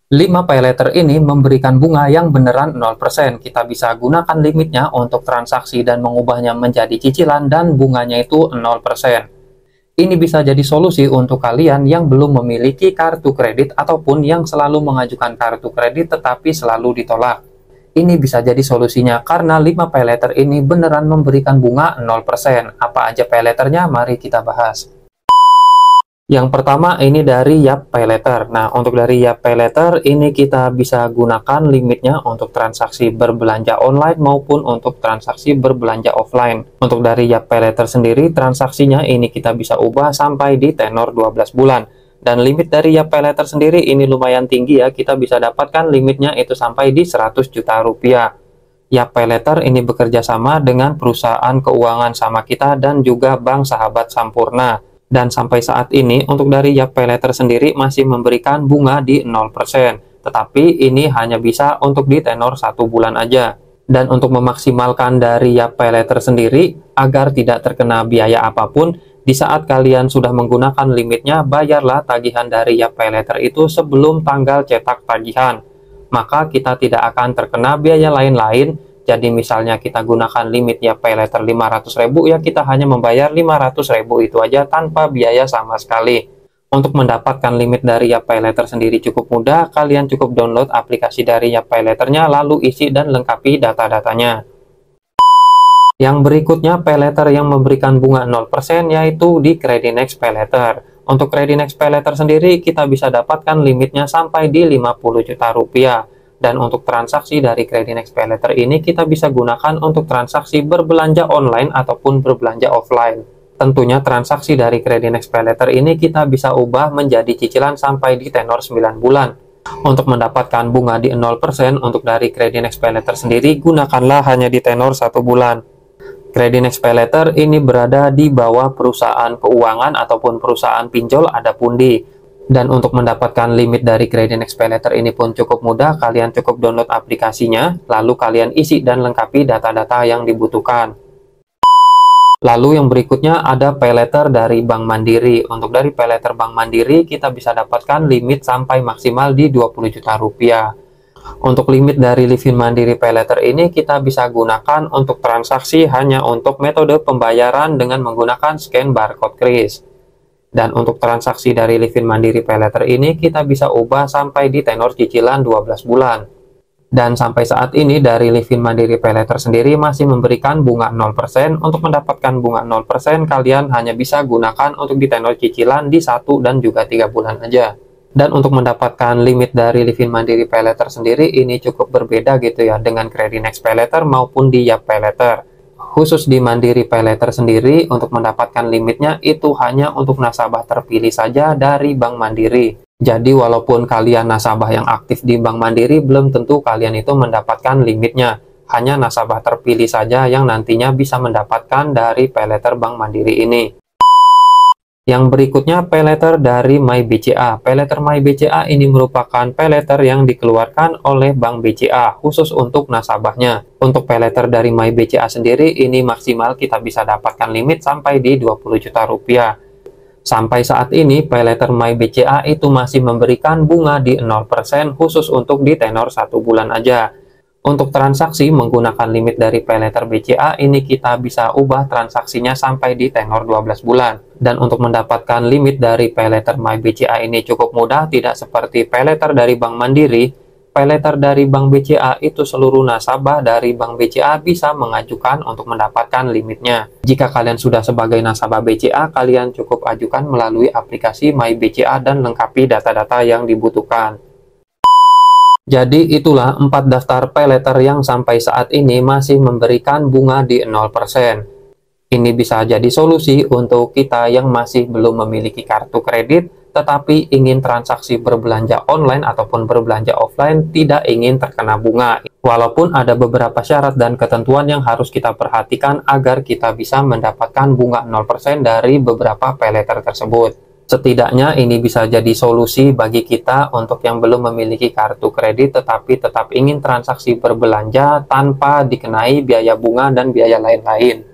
5 paylater ini memberikan bunga yang beneran 0%. Kita bisa gunakan limitnya untuk transaksi dan mengubahnya menjadi cicilan dan bunganya itu 0%. Ini bisa jadi solusi untuk kalian yang belum memiliki kartu kredit ataupun yang selalu mengajukan kartu kredit tetapi selalu ditolak. Ini bisa jadi solusinya karena 5 paylater ini beneran memberikan bunga 0%. Apa aja paylaternya? Mari kita bahas. Yang pertama ini dari Yap Paylater. Nah, untuk dari Yap Paylater ini kita bisa gunakan limitnya untuk transaksi berbelanja online maupun untuk transaksi berbelanja offline. Untuk dari Yap Paylater sendiri, transaksinya ini kita bisa ubah sampai di tenor 12 bulan. Dan limit dari Yap Paylater sendiri ini lumayan tinggi ya, kita bisa dapatkan limitnya itu sampai di 100 juta rupiah. Yap Paylater ini bekerja sama dengan perusahaan keuangan sama kita dan juga Bank Sahabat Sampurna. Dan sampai saat ini untuk dari Yap Paylater sendiri masih memberikan bunga di 0%. Tetapi ini hanya bisa untuk di tenor 1 bulan aja. Dan untuk memaksimalkan dari Yap Paylater sendiri, agar tidak terkena biaya apapun, di saat kalian sudah menggunakan limitnya, bayarlah tagihan dari Yap Paylater itu sebelum tanggal cetak tagihan. Maka kita tidak akan terkena biaya lain-lain. Jadi misalnya kita gunakan limit Yap Paylater 500.000 ya kita hanya membayar 500.000 itu aja tanpa biaya sama sekali. Untuk mendapatkan limit dari Yap Paylater sendiri cukup mudah, kalian cukup download aplikasi dari Yap Paylaternya lalu isi dan lengkapi data-datanya. Yang berikutnya paylater yang memberikan bunga 0% yaitu di Credinex Paylater. Untuk Credinex Paylater sendiri kita bisa dapatkan limitnya sampai di 50 juta rupiah. Dan untuk transaksi dari Credinex Paylater ini kita bisa gunakan untuk transaksi berbelanja online ataupun berbelanja offline. Tentunya transaksi dari Credinex Paylater ini kita bisa ubah menjadi cicilan sampai di tenor 9 bulan. Untuk mendapatkan bunga di 0% untuk dari Credinex Paylater sendiri gunakanlah hanya di tenor 1 bulan. Credinex Paylater ini berada di bawah perusahaan keuangan ataupun perusahaan pinjol Adapundi. Dan untuk mendapatkan limit dari Credinex Paylater ini pun cukup mudah, kalian cukup download aplikasinya, lalu kalian isi dan lengkapi data-data yang dibutuhkan. Lalu yang berikutnya ada paylater dari Bank Mandiri. Untuk dari paylater Bank Mandiri kita bisa dapatkan limit sampai maksimal di 20 juta rupiah. Untuk limit dari Livin Mandiri Paylater ini kita bisa gunakan untuk transaksi hanya untuk metode pembayaran dengan menggunakan scan barcode kris. Dan untuk transaksi dari Livin Mandiri Paylater ini kita bisa ubah sampai di tenor cicilan 12 bulan. Dan sampai saat ini dari Livin Mandiri Paylater sendiri masih memberikan bunga 0%. Untuk mendapatkan bunga 0% kalian hanya bisa gunakan untuk di tenor cicilan di 1 dan juga 3 bulan aja. Dan untuk mendapatkan limit dari Livin Mandiri Paylater sendiri ini cukup berbeda gitu ya dengan Credinex Paylater maupun di Yap Paylater. Khusus di Mandiri Paylater sendiri untuk mendapatkan limitnya itu hanya untuk nasabah terpilih saja dari Bank Mandiri. Jadi walaupun kalian nasabah yang aktif di Bank Mandiri belum tentu kalian itu mendapatkan limitnya. Hanya nasabah terpilih saja yang nantinya bisa mendapatkan dari Paylater Bank Mandiri ini. Yang berikutnya paylater dari MyBCA. Paylater MyBCA ini merupakan paylater yang dikeluarkan oleh Bank BCA khusus untuk nasabahnya. Untuk paylater dari MyBCA sendiri ini maksimal kita bisa dapatkan limit sampai di 20 juta rupiah. Sampai saat ini paylater MyBCA itu masih memberikan bunga di 0% khusus untuk di tenor 1 bulan aja. Untuk transaksi menggunakan limit dari paylater BCA ini kita bisa ubah transaksinya sampai di tenor 12 bulan. Dan untuk mendapatkan limit dari paylater MyBCA ini cukup mudah, tidak seperti paylater dari Bank Mandiri. Paylater dari Bank BCA itu seluruh nasabah dari Bank BCA bisa mengajukan untuk mendapatkan limitnya. Jika kalian sudah sebagai nasabah BCA, kalian cukup ajukan melalui aplikasi MyBCA dan lengkapi data-data yang dibutuhkan. Jadi itulah 4 daftar paylater yang sampai saat ini masih memberikan bunga di 0%. Ini bisa jadi solusi untuk kita yang masih belum memiliki kartu kredit, tetapi ingin transaksi berbelanja online ataupun berbelanja offline tidak ingin terkena bunga. Walaupun ada beberapa syarat dan ketentuan yang harus kita perhatikan agar kita bisa mendapatkan bunga 0% dari beberapa paylater tersebut. Setidaknya ini bisa jadi solusi bagi kita untuk yang belum memiliki kartu kredit tetapi tetap ingin transaksi berbelanja tanpa dikenai biaya bunga dan biaya lain-lain.